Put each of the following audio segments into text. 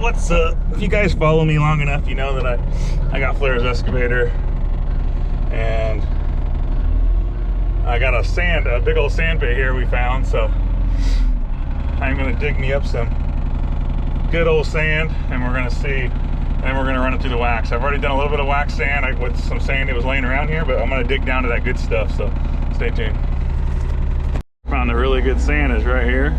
What's up? If you guys follow me long enough, you know that I got Flair's excavator, and I got a big old sand pit here we found, so I'm gonna dig me up some good old sand, and we're gonna see, and we're gonna run it through the wax. I've already done a little bit of wax sand with some sand that was laying around here, but I'm gonna dig down to that good stuff, so stay tuned. Found the really good sand is right here.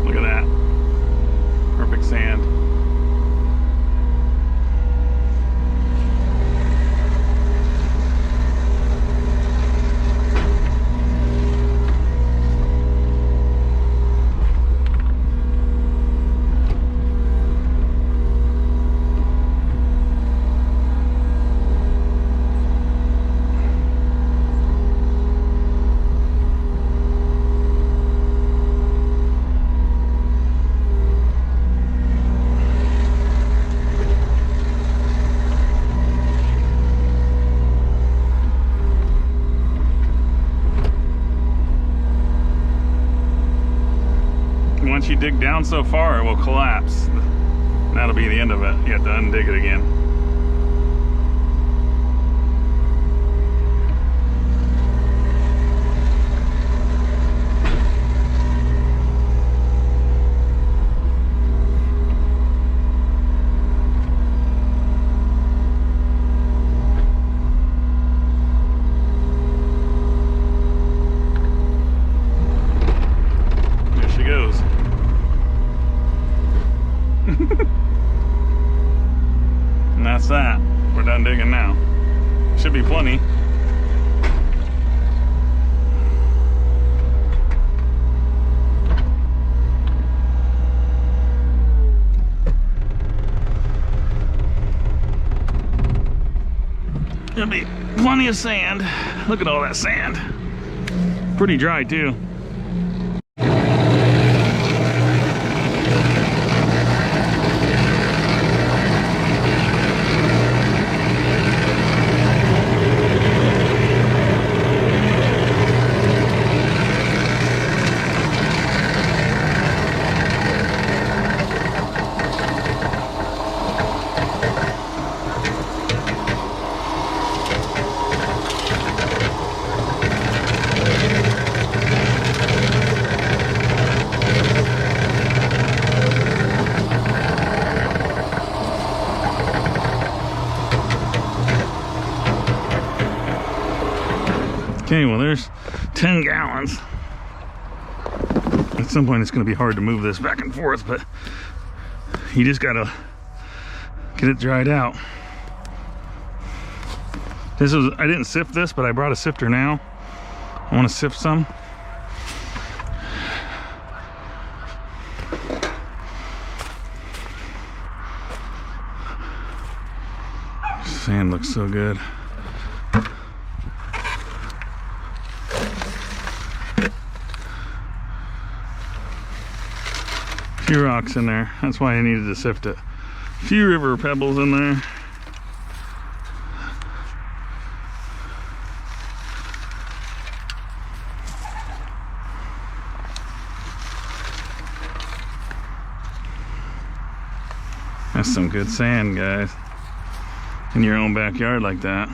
Look at that. Perfect sand. Once you dig down so far, it will collapse. That'll be the end of it. You have to undig it again. There she goes. And that's that. We're done digging now. Should be plenty. There'll be plenty of sand. Look at all that sand. Pretty dry too. Okay, well there's 10 gallons. At some point it's going to be hard to move this back and forth, but you just gotta get it dried out. I didn't sift this, but I brought a sifter now. I want to sift some. Sand looks so good. Few rocks in there. That's why I needed to sift it. A few river pebbles in there. That's some good sand, guys. In your own backyard like that.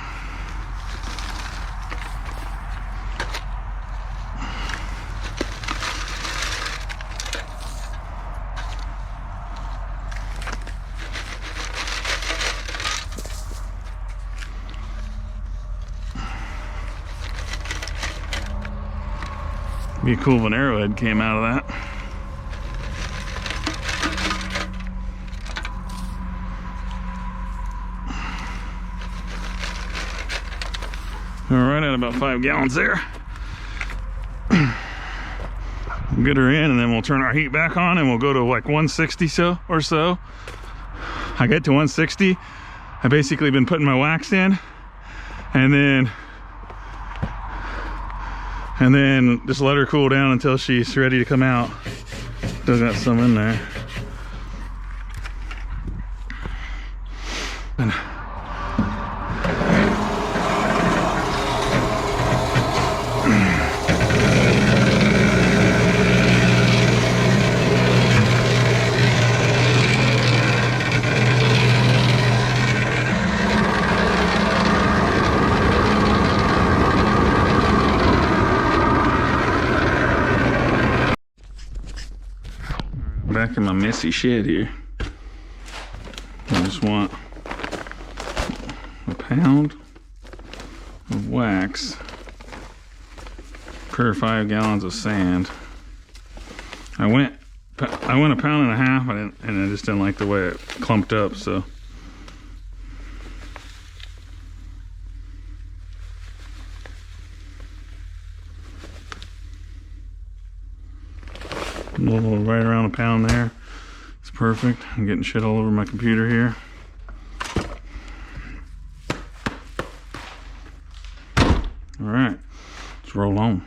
Be cool if an arrowhead came out of that. We're right at about 5 gallons there. We'll get her in, and then we'll turn our heat back on, and we'll go to like 160 or so. I get to 160. I've basically been putting my wax in, and then just let her cool down until she's ready to come out. Still got some in there. And back in my messy shed here. I just want a pound of wax per 5 gallons of sand. I went a pound and a half, and I just didn't like the way it clumped up, so. A little right around a pound there. It's perfect. I'm getting shit all over my computer here. All right, let's roll on.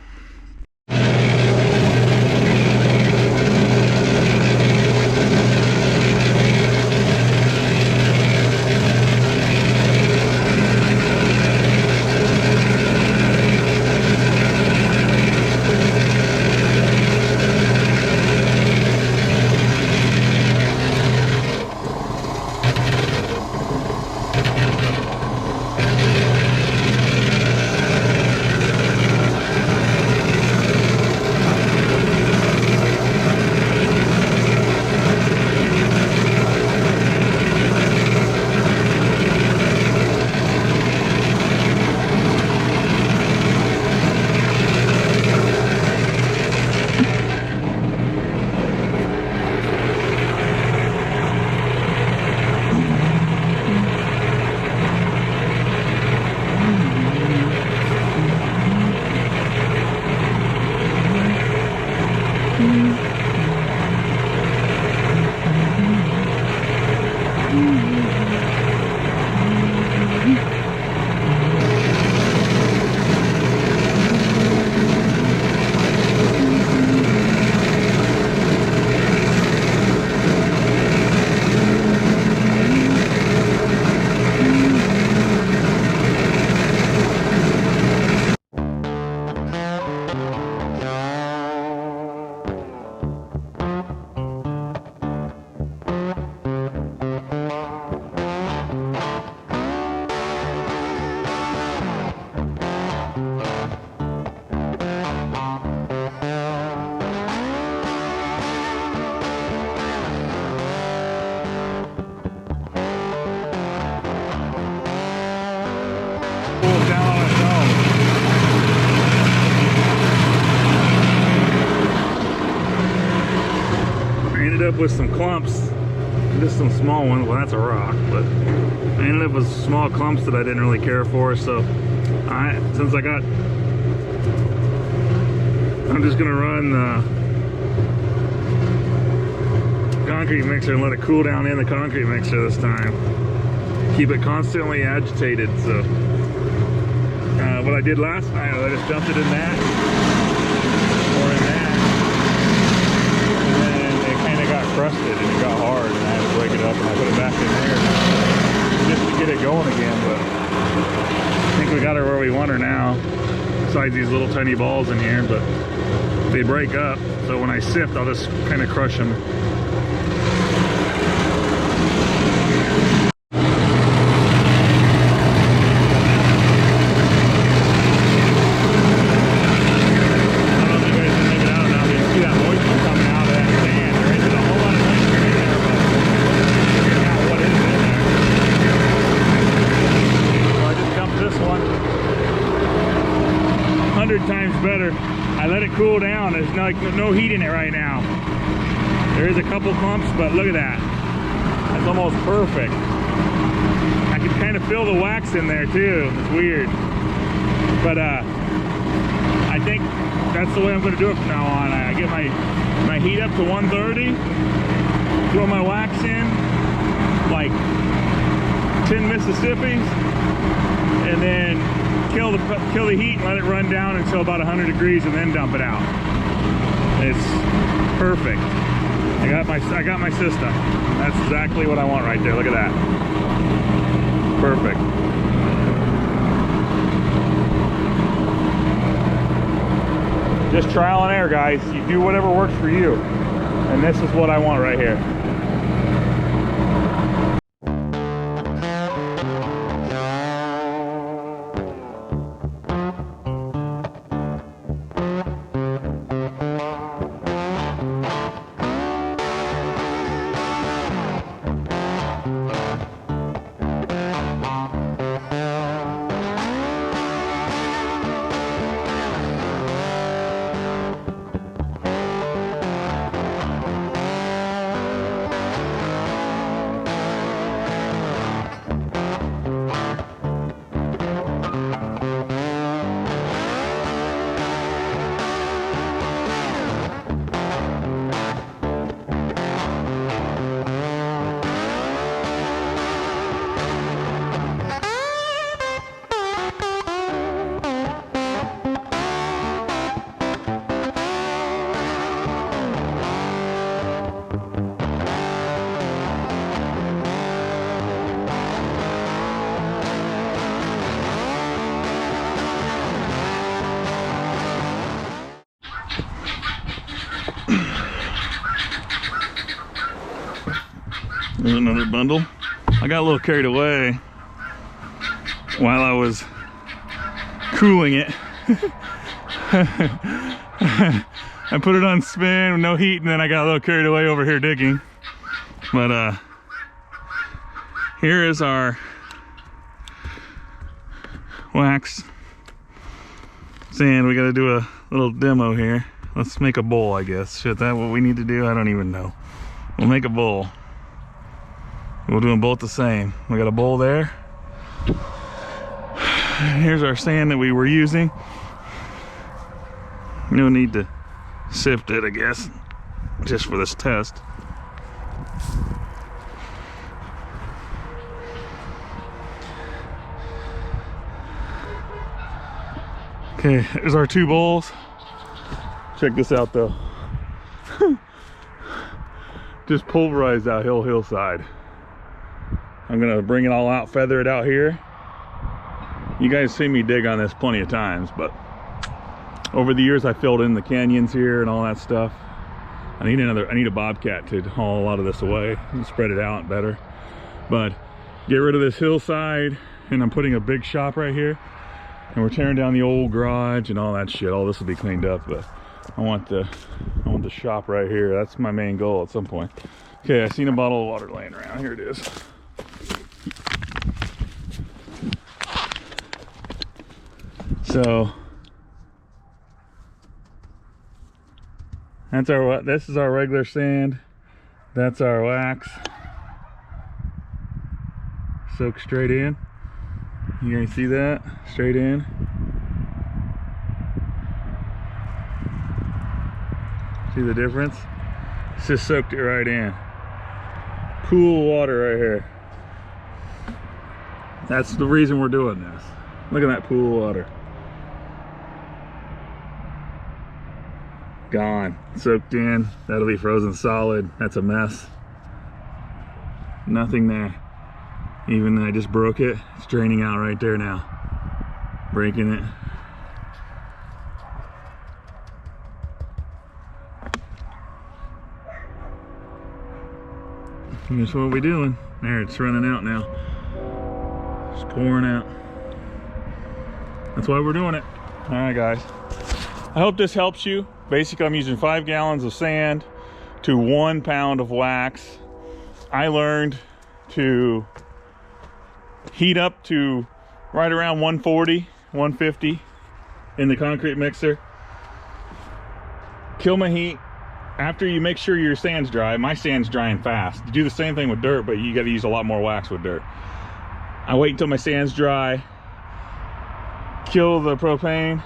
Up with some clumps, just some small ones. Well, that's a rock, but I ended up with small clumps that I didn't really care for. So I'm just gonna run the concrete mixer and let it cool down in the concrete mixer this time. Keep it constantly agitated. So what I did last night, I just dumped it in that or in that. Crusted and it got hard, and I had to break it up and I put it back in there just to get it going again. But I think we got her where we want her now, besides these little tiny balls in here, but they break up, so when I sift I'll just kind of crush them. Times better. I let it cool down. There's no heat in it right now. There is a couple clumps, but look at that. That's almost perfect. I can kind of feel the wax in there too. It's weird. But I think that's the way I'm going to do it from now on. I get my heat up to 130, throw my wax in, like 10 Mississippis, and then kill the heat and let it run down until about 100 degrees and then dump it out. It's perfect. I got my system. That's exactly what I want right there. Look at that. Perfect. Just trial and error, guys. You do whatever works for you. And this is what I want right here. There's another bundle. I got a little carried away while I was cooling it. I put it on spin with no heat, and then I got a little carried away over here digging. But here is our wax sand. We got to do a little demo here. Let's make a bowl, I guess. Shit, that what we need to do? I don't even know. We'll make a bowl. We'll do them both the same. We got a bowl there. Here's our sand that we were using. No need to sift it, I guess, just for this test. Okay, there's our two bowls. Check this out though. Just pulverized that hillside. I'm gonna bring it all out, feather it out here. You guys see me dig on this plenty of times, but over the years I filled in the canyons here and all that stuff. I need a bobcat to haul a lot of this away and spread it out better. But get rid of this hillside, and I'm putting a big shop right here, and we're tearing down the old garage and all that shit. All this will be cleaned up, but I want the shop right here. That's my main goal at some point. Okay, I seen a bottle of water laying around. Here it is. So this is our regular sand. That's our wax. Soak straight in. You guys see that? Straight in. See the difference? It's just soaked it right in. Cool water right here. That's the reason we're doing this. Look at that pool water. Gone, soaked in. That'll be frozen solid. That's a mess. Nothing there. Even though I just broke it, it's draining out right there now. Breaking it. That's what we're doing. There, it's running out now. It's pouring out. That's why we're doing it. All right, guys. I hope this helps you. Basically, I'm using 5 gallons of sand to 1 pound of wax. I learned to heat up to right around 140, 150 in the concrete mixer. Kill my heat. After you make sure your sand's dry, my sand's drying fast. You do the same thing with dirt, but you got to use a lot more wax with dirt. I wait until my sand's dry, kill the propane,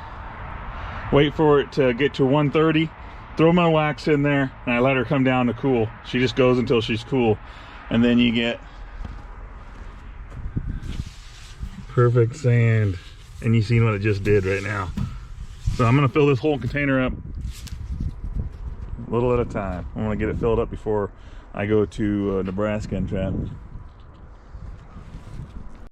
wait for it to get to 130, throw my wax in there, and I let her come down to cool. She just goes until she's cool, and then you get perfect sand. And you seen what it just did right now. So I'm gonna fill this whole container up a little at a time. I want to get it filled up before I go to Nebraska and trap.